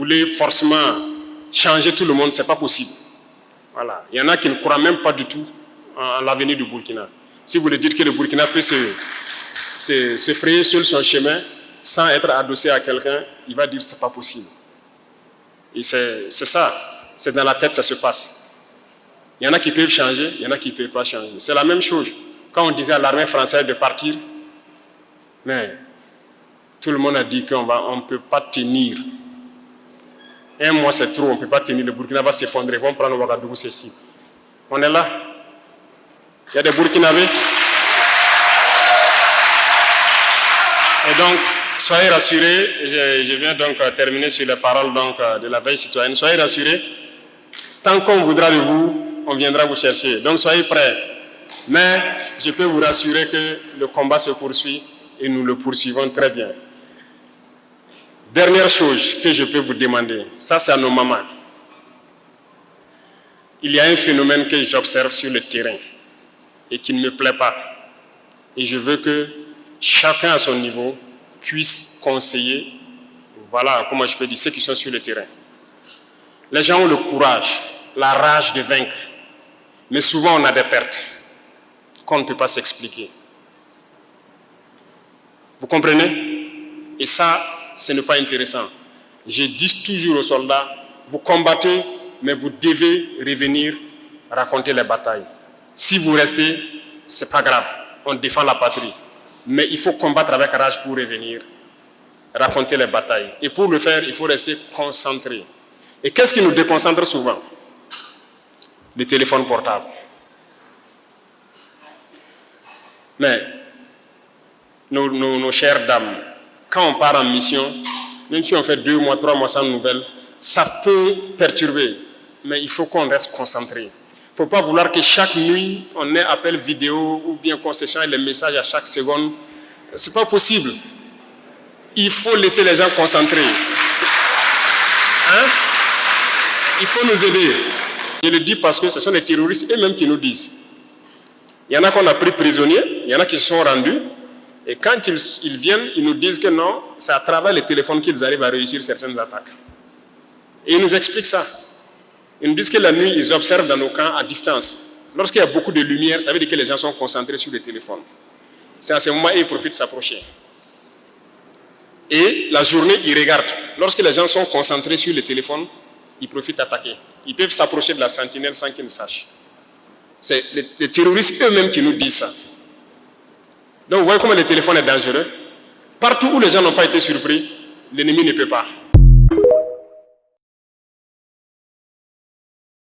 voulez forcément changer tout le monde, ce n'est pas possible. Voilà. Il y en a qui ne croient même pas du tout en l'avenir du Burkina. Si vous lui dites que le Burkina peut se frayer seul son chemin sans être adossé à quelqu'un, il va dire que ce n'est pas possible. Et c'est ça, c'est dans la tête que ça se passe. Il y en a qui peuvent changer, il y en a qui ne peuvent pas changer. C'est la même chose. Quand on disait à l'armée française de partir, mais tout le monde a dit qu'on ne peut pas tenir. Un mois c'est trop, on ne peut pas tenir. Le Burkina va s'effondrer, ils vont prendre Ouagadougou, c'est si. On est là. Il y a des Burkinabés. Et donc, soyez rassurés, je viens donc terminer sur les paroles donc, de la veille citoyenne. Soyez rassurés, tant qu'on voudra de vous, on viendra vous chercher. Donc soyez prêts. Mais je peux vous rassurer que le combat se poursuit et nous le poursuivons très bien. Dernière chose que je peux vous demander, ça c'est à nos mamans. Il y a un phénomène que j'observe sur le terrain et qui ne me plaît pas. Et je veux que chacun à son niveau puisse conseiller, voilà comment je peux dire, ceux qui sont sur le terrain. Les gens ont le courage, la rage de vaincre, mais souvent on a des pertes qu'on ne peut pas s'expliquer. Vous comprenez? Et ça, ce n'est pas intéressant. Je dis toujours aux soldats, vous combattez, mais vous devez revenir raconter les batailles. Si vous restez, ce n'est pas grave, on défend la patrie. Mais il faut combattre avec rage pour revenir, raconter les batailles. Et pour le faire, il faut rester concentré. Et qu'est-ce qui nous déconcentre souvent? Le téléphone portable. Mais nos chères dames, quand on part en mission, même si on fait 2 mois, 3 mois sans nouvelles, ça peut perturber. Mais il faut qu'on reste concentré. Il ne faut pas vouloir que chaque nuit, on ait appel vidéo ou bien concession et les messages à chaque seconde. Ce n'est pas possible. Il faut laisser les gens concentrés. Hein? Il faut nous aider. Je le dis parce que ce sont les terroristes eux-mêmes qui nous disent. Il y en a qu'on a pris prisonniers, il y en a qui se sont rendus. Et quand ils viennent, ils nous disent que non, c'est à travers les téléphones qu'ils arrivent à réussir certaines attaques. Et ils nous expliquent ça. Ils nous disent que la nuit, ils observent dans nos camps à distance. Lorsqu'il y a beaucoup de lumière, ça veut dire que les gens sont concentrés sur les téléphones. C'est à ce moment où ils profitent de s'approcher. Et la journée, ils regardent. Lorsque les gens sont concentrés sur les téléphones, ils profitent d'attaquer. Ils peuvent s'approcher de la sentinelle sans qu'ils ne sachent. C'est les terroristes eux-mêmes qui nous disent ça. Donc vous voyez comment le téléphone est dangereux. Partout où les gens n'ont pas été surpris, l'ennemi ne peut pas.